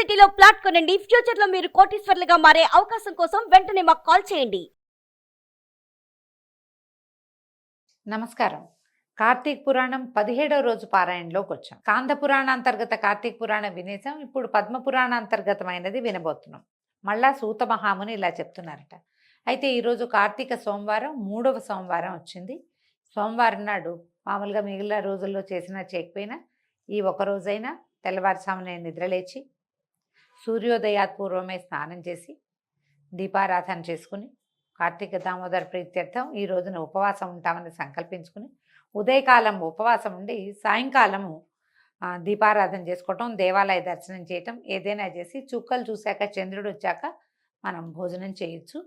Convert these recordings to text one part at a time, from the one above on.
సిటీలో ప్లాట్ కొనండి. ఫ్యూచర్ లో మీరు కోటీశ్వర్లుగా మారే అవకాశం కోసం వెంటనే మాకు కాల్ చేయండి. నమస్కారం. కార్తీక పురాణం 17వ రోజు పారాయణలోకి వచ్చాం. కాంద పురాణాంతర్గత కార్తీక పురాణం వినేసాం. ఇప్పుడు పద్మ పురాణాంతర్గతమైనది వినబోతున్నాం. మళ్ళా సూత మహాముని ఇలా చెప్తున్నారట. అయితే ఈరోజు కార్తీక సోమవారం 3వ సోమవారం వచ్చింది. సోమవారం నాడు మామూలుగా మిగిలిన రోజుల్లో చేసినా చేయకపోయినా ఈ ఒక రోజైనా తెల్లవారుజామునే నిద్రలేచి సూర్యోదయాత్ పూర్వమే స్నానం చేసి దీపారాధన చేసుకుని కార్తీక దామోదర ప్రీత్యర్థం ఈ రోజున ఉపవాసం ఉంటామని సంకల్పించుకుని ఉదయకాలం ఉపవాసం ఉండి సాయంకాలము దీపారాధన చేసుకోవటం, దేవాలయ దర్శనం చేయటం ఏదైనా చేసి చుక్కలు చూశాక చంద్రుడు వచ్చాక మనం భోజనం చేయొచ్చు.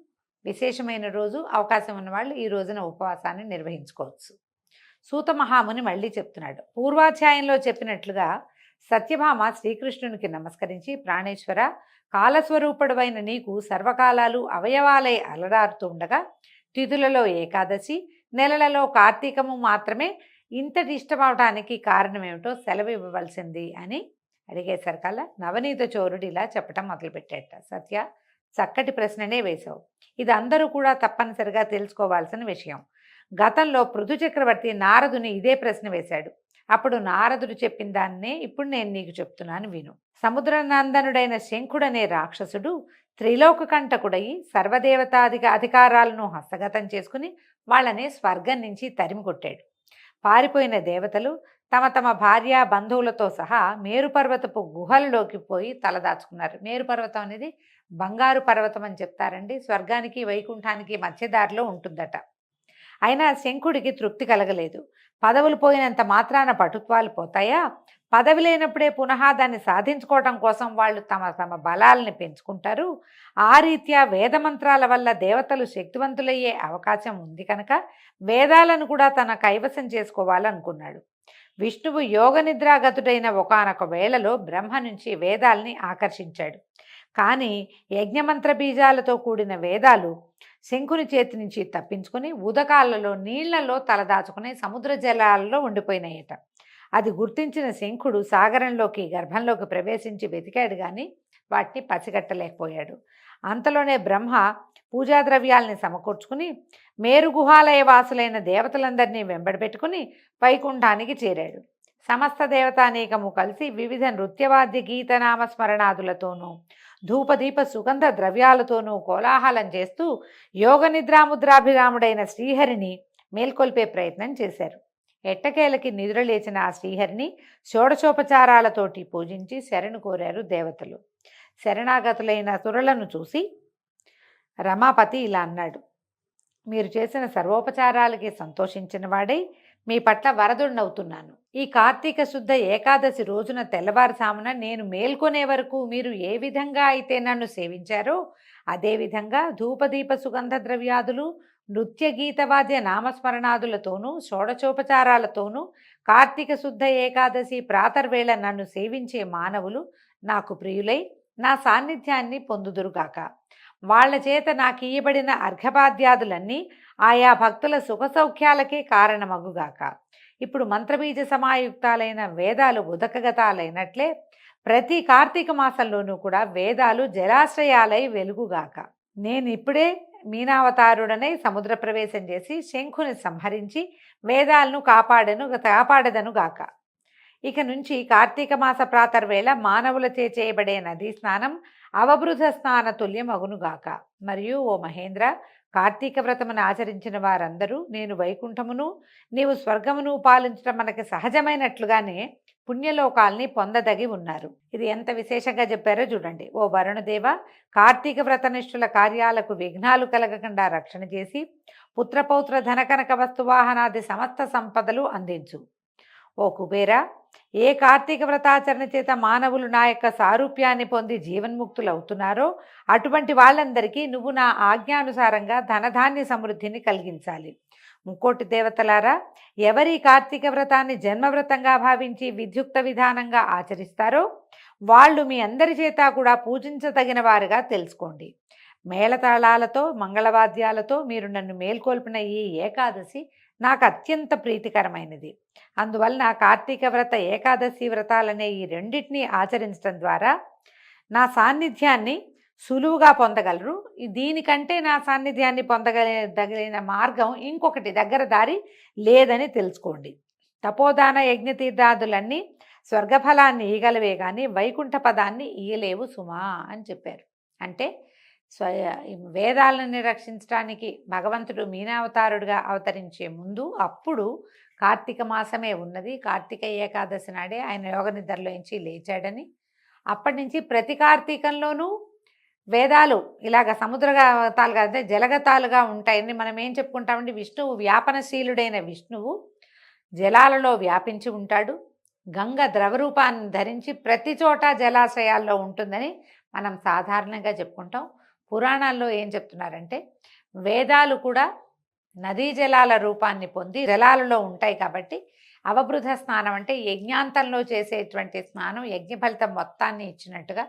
విశేషమైన రోజు, అవకాశం ఉన్నవాళ్ళు ఈ రోజున ఉపవాసాన్ని నిర్వహించుకోవచ్చు. సూత మహాముని మళ్ళీ చెప్తున్నాడు. పూర్వాధ్యాయంలో చెప్పినట్లుగా సత్యభామ శ్రీకృష్ణునికి నమస్కరించి, ప్రాణేశ్వర, కాలస్వరూపుడవైన నీకు సర్వకాలాలు అవయవాలై అలరారుతూ ఉండగా తిథులలో ఏకాదశి, నెలలలో కార్తీకము మాత్రమే ఇంతటి ఇష్టమవటానికి కారణమేమిటో సెలవు ఇవ్వవలసింది అని అడిగేసరికల్లా నవనీత చోరుడు ఇలా చెప్పటం మొదలుపెట్టాట. సత్య, చక్కటి ప్రశ్ననే వేశావు. ఇది అందరూ కూడా తప్పనిసరిగా తెలుసుకోవాల్సిన విషయం. గతంలో పృథు చక్రవర్తి నారదుని ఇదే ప్రశ్న వేశాడు. అప్పుడు నారదుడు చెప్పిన దాన్నే ఇప్పుడు నేను నీకు చెప్తున్నాను, విను. సముద్రనందనుడైన శంఖుడనే రాక్షసుడు త్రిలోక కంటకుడై సర్వదేవతాధిక అధికారాలను హస్తగతం చేసుకుని వాళ్ళని స్వర్గం నుంచి తరిమి కొట్టాడు. పారిపోయిన దేవతలు తమ తమ భార్య బంధువులతో సహా మేరుపర్వతపు గుహలలోకి పోయి తలదాచుకున్నారు. మేరుపర్వతం అనేది బంగారు పర్వతం అని చెప్తారండి. స్వర్గానికి వైకుంఠానికి మధ్యదారిలో ఉంటుందట. అయినా శంఖుడికి తృప్తి కలగలేదు. పదవులు పోయినంత మాత్రాన పటుత్వాలు పోతాయా? పదవి లేనప్పుడే పునః దాన్ని సాధించుకోవటం కోసం వాళ్ళు తమ తమ బలాలని పెంచుకుంటారు. ఆ రీత్యా వేదమంత్రాల వల్ల దేవతలు శక్తివంతులయ్యే అవకాశం ఉంది కనుక వేదాలను కూడా తన కైవసం చేసుకోవాలనుకున్నాడు. విష్ణువు యోగ నిద్రాగతుడైన ఒకానొక వేళలో బ్రహ్మ నుంచి వేదాల్ని ఆకర్షించాడు. కానీ యజ్ఞమంత్ర బీజాలతో కూడిన వేదాలు శంఖుని చేతి నుంచి తప్పించుకుని ఉదకాలలో నీళ్లలో తలదాచుకుని సముద్ర జలాలలో ఉండిపోయినాయట. అది గుర్తించిన శంఖుడు సాగరంలోకి గర్భంలోకి ప్రవేశించి వెతికాడు, కానీ వాటిని పసిగట్టలేకపోయాడు. అంతలోనే బ్రహ్మ పూజాద్రవ్యాల్ని సమకూర్చుకుని మేరుగుహాలయ వాసులైన దేవతలందరినీ వెంబడిపెట్టుకుని వైకుంఠానికి చేరాడు. సమస్త దేవతానేకము కలిసి వివిధ నృత్యవాద్య గీతనామ స్మరణాదులతోనూ ధూపదీప సుగంధ ద్రవ్యాలతోనూ కోలాహలం చేస్తూ యోగ నిద్రాముద్రాభిరాముడైన శ్రీహరిని మేల్కొల్పే ప్రయత్నం చేశారు. ఎట్టకేలకి నిద్రలేచిన ఆ శ్రీహరిని షోడశోపచారాలతోటి పూజించి శరణు కోరారు దేవతలు. శరణాగతులైన సురలను చూసి రమాపతి ఇలా అన్నాడు. మీరు చేసిన సర్వోపచారాలకి సంతోషించిన వాడై మీ పట్ల వరదుణ్ణవుతున్నాను. ఈ కార్తీక శుద్ధ ఏకాదశి రోజున తెల్లవారుజామున నేను మేల్కొనే వరకు మీరు ఏ విధంగా అయితే నన్ను సేవించారో అదేవిధంగా ధూపదీప సుగంధ ద్రవ్యాదులు నృత్య గీతవాద్య నామస్మరణాదులతోనూ షోడశోపచారాలతోనూ కార్తీక శుద్ధ ఏకాదశి ప్రాతర్వేళ నన్ను సేవించే మానవులు నాకు ప్రియులై నా సాన్నిధ్యాన్ని పొందుదురుగాక. వాళ్ల చేత నాకు ఇయ్యబడిన అర్ఘపాద్యాదులన్నీ ఆయా భక్తుల సుఖసౌఖ్యాలకే కారణమగుగాక. ఇప్పుడు మంత్రబీజ సమాయుక్తాలైన వేదాలు ఉదకగతాలైనట్లే ప్రతి కార్తీక మాసంలోనూ కూడా వేదాలు జలాశ్రయాలై వెలుగుగాక. నేను ఇప్పుడే మీనావతారుడనై సముద్ర ప్రవేశం చేసి శంఖుని సంహరించి వేదాలను కాపాడదనుగాక. ఇక నుంచి కార్తీక మాస ప్రాతర్వేళ మానవులచే చేయబడే నదీ స్నానం అవబృధ స్నాన తుల్యమగునుగాక. మరియు ఓ మహేంద్ర, కార్తీక వ్రతమును ఆచరించిన వారందరూ నేను వైకుంఠమును నీవు స్వర్గమును పాలించడం మనకి సహజమైనట్లుగానే పుణ్యలోకాల్ని పొందదగి ఉన్నారు. ఇది ఎంత విశేషంగా చెప్పారో చూడండి. ఓ వరుణదేవ, కార్తీక వ్రతనిష్ఠుల కార్యాలకు విఘ్నాలు కలగకుండా రక్షణ చేసి పుత్రపౌత్ర ధనకనక వస్తువాహనాది సమస్త సంపదలు అందించు. ఓ కుబేరా, ఏ కార్తీక వ్రతాచరణ చేత మానవులు నా యొక్క సారూప్యాన్ని పొంది జీవన్ముక్తులవుతున్నారో అటువంటి వాళ్ళందరికీ నువ్వు నా ఆజ్ఞానుసారంగా ధనధాన్య సమృద్ధిని కలిగించాలి. ముక్కోటి దేవతలారా, ఎవరి కార్తీక వ్రతాన్ని జన్మవ్రతంగా భావించి విద్యుక్త విధానంగా ఆచరిస్తారో వాళ్ళు మీ అందరి చేత కూడా పూజించదగిన వారుగా తెలుసుకోండి. మేళతాళాలతో మంగళవాద్యాలతో మీరు నన్ను మేల్కొల్పిన ఈ ఏకాదశి నాకు అత్యంత ప్రీతికరమైనది. అందువలన కార్తీక వ్రత ఏకాదశి వ్రతాలనే ఈ రెండింటినీ ఆచరించడం ద్వారా నా సాన్నిధ్యాన్ని సులువుగా పొందగలరు. దీనికంటే నా సాన్నిధ్యాన్ని పొందగలిగిన మార్గం ఇంకొకటి దగ్గర దారి లేదని తెలుసుకోండి. తపోదాన యజ్ఞతీర్థాదులన్నీ స్వర్గఫలాన్ని ఇయ్యగలవే కానీ వైకుంఠ పదాన్ని ఇయ్యలేవు సుమా అని చెప్పారు. అంటే వేదాలను రక్షించడానికి భగవంతుడు మీనావతారుడుగా అవతరించే ముందు అప్పుడు కార్తీక మాసమే ఉన్నది. కార్తీక ఏకాదశి నాడే ఆయన యోగ నిద్రలోంచి లేచాడని, అప్పటి నుంచి ప్రతి కార్తీకంలోనూ వేదాలు ఇలాగ సముద్రగతాలుగా అంటే జలగతాలుగా ఉంటాయని మనం ఏం చెప్పుకుంటామంటే, విష్ణువు వ్యాపనశీలుడైన విష్ణువు జలాలలో వ్యాపించి ఉంటాడు. గంగ ద్రవరూపాన్ని ధరించి ప్రతి చోట జలాశయాల్లో ఉంటుందని మనం సాధారణంగా చెప్పుకుంటాం. పురాణాల్లో ఏం చెప్తున్నారంటే, వేదాలు కూడా నదీ జలాల రూపాన్ని పొంది జలాలలో ఉంటాయి కాబట్టి అవబృధ స్నానం అంటే యజ్ఞాంతంలో చేసేటువంటి స్నానం యజ్ఞ ఫలితం మొత్తాన్ని ఇచ్చినట్టుగా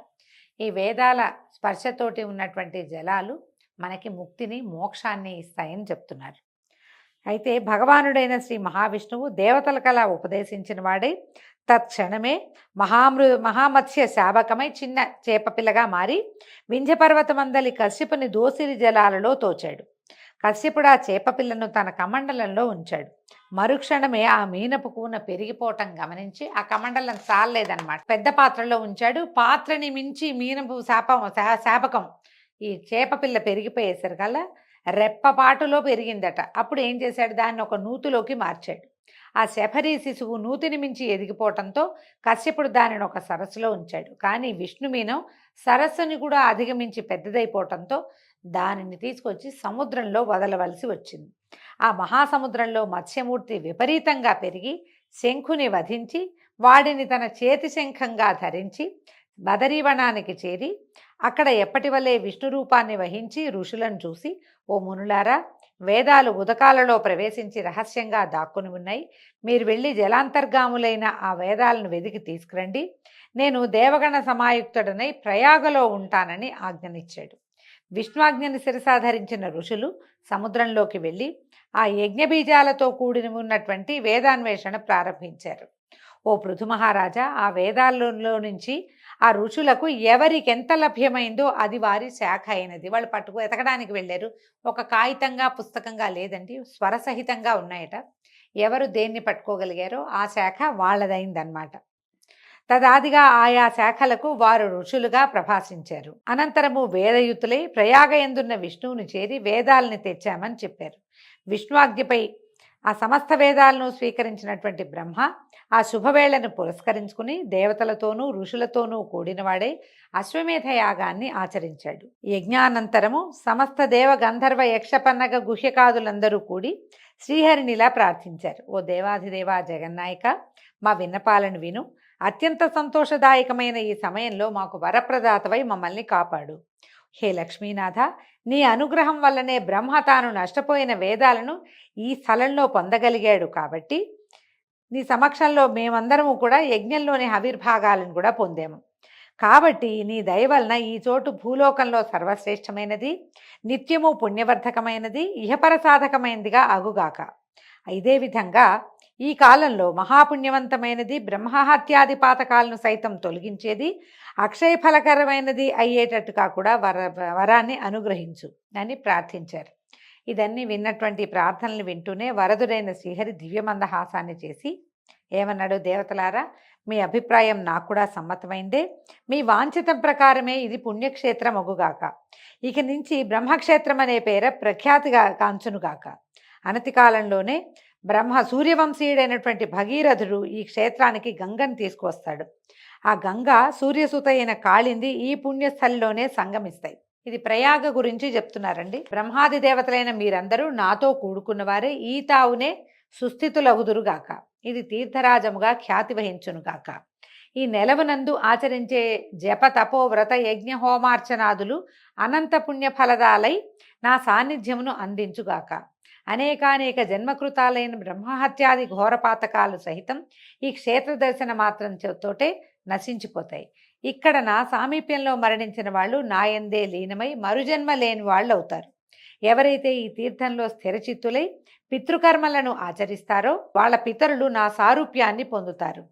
ఈ వేదాల స్పర్శతోటి ఉన్నటువంటి జలాలు మనకి ముక్తిని మోక్షాన్ని ఇస్తాయని చెప్తున్నారు. అయితే భగవానుడైన శ్రీ మహావిష్ణువు దేవతలకలా ఉపదేశించిన వాడై తత్క్షణమే మహామత్స్య శాబకమై చిన్న చేపపిల్లగా మారి వింధ్యపర్వతమందలి కశ్యపుని దోసిలి జలాలలో తోచాడు. కశ్యపుడు ఆ చేపపిల్లను తన కమండలంలో ఉంచాడు. మరుక్షణమే ఆ మీనపు కూన పెరిగిపోవటం గమనించి ఆ కమండలం చాలలేదన్నమాట, పెద్ద పాత్రలో ఉంచాడు. పాత్రని మించి మీనపు శాపకం ఈ చేపపిల్ల పెరిగిపోయేసరికల్లా రెప్పపాటులో పెరిగిందట. అప్పుడు ఏం చేశాడు, దాన్ని ఒక నూతిలోకి మార్చాడు. ఆ శఫరీ శిశువు నూతిని మించి ఎదిగిపోవటంతో కశ్యపుడు దానిని ఒక సరస్సులో ఉంచాడు. కానీ విష్ణుమీనం సరస్సుని కూడా అధిగమించి పెద్దదైపోవటంతో దానిని తీసుకొచ్చి సముద్రంలో వదలవలసి వచ్చింది. ఆ మహాసముద్రంలో మత్స్యమూర్తి విపరీతంగా పెరిగి శంఖుని వధించి వాడిని తన చేతి శంఖంగా ధరించి బదరీవనానికి చేరి అక్కడ ఎప్పటి వలె విష్ణు రూపాన్ని వహించి ఋషులను చూసి, ఓ మునులారా, వేదాలు ఉదకాలలో ప్రవేశించి రహస్యంగా దాక్కుని ఉన్నాయి. మీరు వెళ్ళి జలాంతర్గాములైన ఆ వేదాలను వెదికి తీసుకురండి. నేను దేవగణ సమాయుక్తుడనై ప్రయాగలో ఉంటానని ఆజ్ఞనిచ్చాడు. విష్ణువాజ్ఞని శిరసాధరించిన ఋషులు సముద్రంలోకి వెళ్ళి ఆ యజ్ఞబీజాలతో కూడిన ఉన్నటువంటి వేదాన్వేషణ ప్రారంభించారు. ఓ పృథు మహారాజా, ఆ వేదాలలో నుంచి ఆ ఋషులకు ఎవరికెంత లభ్యమైందో అది వారి శాఖ అయినది. వాళ్ళు ఎతకడానికి వెళ్ళారు. ఒక కాగితంగా పుస్తకంగా లేదండి, స్వరసహితంగా ఉన్నాయట. ఎవరు దేన్ని పట్టుకోగలిగారో ఆ శాఖ వాళ్ళదైందనమాట. తదాదిగా ఆయా శాఖలకు వారు ఋషులుగా ప్రభాసించారు. అనంతరము వేదయుతులై ప్రయాగయందున్న విష్ణువుని చేరి వేదాలని తెచ్చామని చెప్పారు. విష్ణువాజ్ఞపై ఆ సమస్త వేదాలను స్వీకరించినటువంటి బ్రహ్మ ఆ శుభవేళను పురస్కరించుకుని దేవతలతోనూ ఋషులతోనూ కూడినవాడై అశ్వమేధ యాగాన్ని ఆచరించాడు. యజ్ఞానంతరము సమస్త దేవ గంధర్వ యక్షపన్నగ గుహ్యకాదులందరూ కూడి శ్రీహరినిలా ప్రార్థించారు. ఓ దేవాధిదేవా జగన్నాయక, మా విన్నపాలను విను. అత్యంత సంతోషదాయకమైన ఈ సమయంలో మాకు వరప్రదాతవై మమ్మల్ని కాపాడు. హే లక్ష్మీనాథ, నీ అనుగ్రహం వల్లనే బ్రహ్మ తాను నష్టపోయిన వేదాలను ఈ స్థలంలో పొందగలిగాడు. కాబట్టి నీ సమక్షంలో మేమందరము కూడా యజ్ఞంలోని ఆవిర్భాగాలను కూడా పొందాము. కాబట్టి నీ దయ వలన ఈ చోటు భూలోకంలో సర్వశ్రేష్టమైనది, నిత్యము పుణ్యవర్ధకమైనది, ఇహపర సాధకమైనదిగా అగుగాక. ఇదే విధంగా ఈ కాలంలో మహాపుణ్యవంతమైనది, బ్రహ్మహత్యాది పాతకాలను సైతం తొలగించేది, అక్షయఫలకరమైనది అయ్యేటట్టుగా కూడా వరాన్ని అనుగ్రహించు అని ప్రార్థించారు. ఇదన్నీ విన్నటువంటి ప్రార్థనలు వింటూనే వరదుడైన శ్రీహరి దివ్యమందహాసాన్ని చేసి ఏమన్నాడు, దేవతలారా, మీ అభిప్రాయం నాకు కూడా సమ్మతమైందే. మీ వాంఛితం ప్రకారమే ఇది పుణ్యక్షేత్రం అగుగాక. ఇక నుంచి బ్రహ్మక్షేత్రం అనే పేర ప్రఖ్యాతిగా కాంచునుగాక. అనతి కాలంలోనే బ్రహ్మ సూర్యవంశీయుడైనటువంటి భగీరథుడు ఈ క్షేత్రానికి గంగను తీసుకువస్తాడు. ఆ గంగ సూర్యసుత అయిన కాళింది ఈ పుణ్యస్థలిలోనే సంగమిస్తాయి. ఇది ప్రయాగ గురించి చెప్తున్నారండి. బ్రహ్మాది దేవతలైన మీరందరూ నాతో కూడుకున్నవారే ఈ తావునే సుస్థితులగుదురుగాక. ఇది తీర్థరాజముగా ఖ్యాతి వహించునుగాక. ఈ నెలవునందు ఆచరించే జప తపో వ్రత యజ్ఞ హోమార్చనాదులు అనంత పుణ్యఫలదాలై నా సాన్నిధ్యమును అందించుగాక. అనేకానేక జన్మకృతాలైన బ్రహ్మహత్యాది ఘోరపాతకాలు సహితం ఈ క్షేత్ర దర్శన మాత్రంతోటే నశించిపోతాయి. ఇక్కడ నా సామీప్యంలో మరణించిన వాళ్ళు నాయందే లీనమై మరుజన్మ లేని వాళ్ళు అవుతారు. ఎవరైతే ఈ తీర్థంలో స్థిరచిత్తులై పితృకర్మలను ఆచరిస్తారో వాళ్ళ పితరులు నా సారూప్యాన్ని పొందుతారు.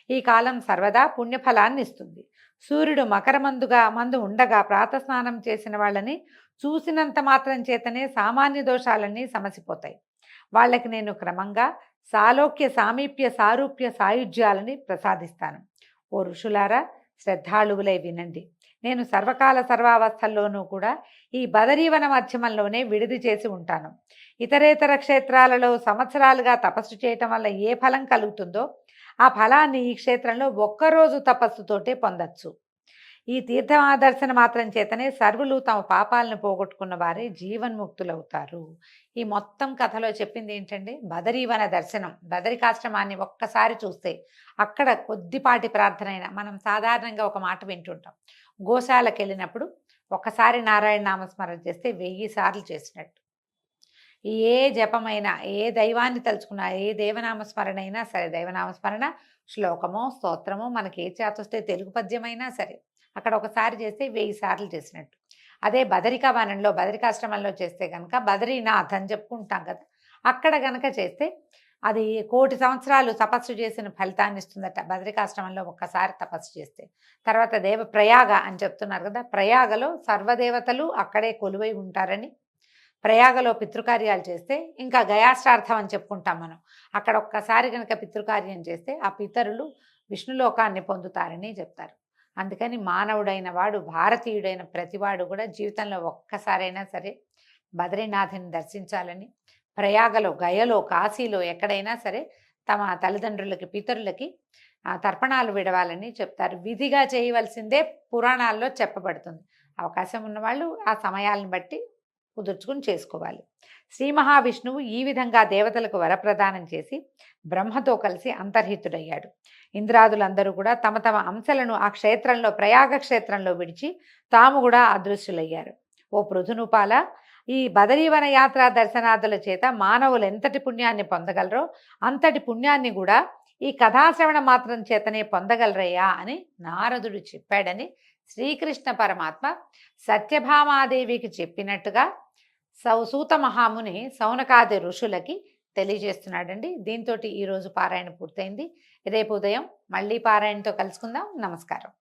ఈ కాలం సర్వదా పుణ్యఫలాన్ని ఇస్తుంది. సూర్యుడు మందు ఉండగా ప్రాతస్నానం చేసిన వాళ్ళని చూసినంత మాత్రం చేతనే సామాన్య దోషాలన్నీ సమసిపోతాయి. వాళ్ళకి నేను క్రమంగా సాలోక్య సామీప్య సారూప్య సాయుధ్యాలని ప్రసాదిస్తాను. ఓ ఋషులారా, శ్రద్ధాళువులై వినండి. నేను సర్వకాల సర్వావస్థల్లోనూ కూడా ఈ బదరీవన మధ్యమంలోనే విడిది చేసి ఉంటాను. ఇతరేతర క్షేత్రాలలో సంవత్సరాలుగా తపస్సు చేయటం వల్ల ఏ ఫలం కలుగుతుందో ఆ ఫలాన్ని ఈ క్షేత్రంలో ఒక్కరోజు తపస్సుతోటే పొందొచ్చు. ఈ తీర్థదర్శన మాత్రం చేతనే సర్వులు తమ పాపాలను పోగొట్టుకున్న వారే జీవన్ముక్తులవుతారు. ఈ మొత్తం కథలో చెప్పింది ఏంటంటే, బదరీవన దర్శనం. బదరికాశ్రమాన్ని ఒక్కసారి చూస్తే అక్కడ కొద్దిపాటి ప్రార్థన అయినా, మనం సాధారణంగా ఒక మాట వింటుంటాం, గోశాలకు వెళ్ళినప్పుడు ఒక్కసారి నారాయణ నామస్మరణ చేస్తే 1000 సార్లు చేసినట్టు. ఏ జపమైనా, ఏ దైవాన్ని తలుచుకున్నా, ఏ దేవనామస్మరణ అయినా సరే, దైవనామస్మరణ శ్లోకమో స్తోత్రమో మనకి ఏ చేతొస్తే తెలుగు పద్యమైనా సరే, అక్కడ ఒకసారి చేస్తే 1000 సార్లు చేసినట్టు. అదే బదరికావనంలో, బదరికాశ్రమంలో చేస్తే కనుక బదరీనాథ్ అని చెప్పుకుంటాం కదా, అక్కడ గనక చేస్తే అది 1,000,000 సంవత్సరాలు తపస్సు చేసిన ఫలితాన్ని ఇస్తుందట. బదరికాశ్రమంలో ఒక్కసారి తపస్సు చేస్తే. తర్వాత ప్రయాగ అని చెప్తున్నారు కదా, ప్రయాగలో సర్వదేవతలు అక్కడే కొలువై ఉంటారని, ప్రయాగలో పితృకార్యాలు చేస్తే, ఇంకా గయాశ్రార్థం అని చెప్పుకుంటాం మనం, అక్కడ ఒక్కసారి కనుక పితృకార్యం చేస్తే ఆ పితరులు విష్ణులోకాన్ని పొందుతారని చెప్తారు. అందుకని మానవుడైన వాడు, భారతీయుడైన ప్రతివాడు కూడా జీవితంలో ఒక్కసారైనా సరే బద్రీనాథుని దర్శించాలని, ప్రయాగలో, గయలో, కాశీలో ఎక్కడైనా సరే తమ తల్లిదండ్రులకి, పితరులకి తర్పణాలు విడవాలని చెప్తారు. విధిగా చేయవలసిందే పురాణాల్లో చెప్పబడుతుంది. అవకాశం ఉన్నవాళ్ళు ఆ సమయాలను బట్టి కుదుర్చుకుని చేసుకోవాలి. శ్రీ మహావిష్ణువు ఈ విధంగా దేవతలకు వరప్రదానం చేసి బ్రహ్మతో కలిసి అంతర్హితుడయ్యాడు. ఇంద్రాదులందరూ కూడా తమ తమ అంశలను ఆ క్షేత్రంలో, ప్రయాగ క్షేత్రంలో విడిచి తాము కూడా అదృశ్యులయ్యారు. ఓ పృథునుపాల, ఈ బదరీవన యాత్రా దర్శనాదుల చేత మానవులు ఎంతటి పుణ్యాన్ని పొందగలరో అంతటి పుణ్యాన్ని కూడా ఈ కథాశ్రవణ మాత్రం చేతనే పొందగలరయ్యా అని నారదుడు చెప్పాడని శ్రీకృష్ణ పరమాత్మ సత్యభామాదేవికి చెప్పినట్టుగా సూత మహాముని సౌనకాది ఋషులకి తెలియజేస్తున్నాడండి. దీంతో ఈరోజు పారాయణ పూర్తయింది. రేపు ఉదయం మళ్ళీ పారాయణతో కలుసుకుందాం. నమస్కారం.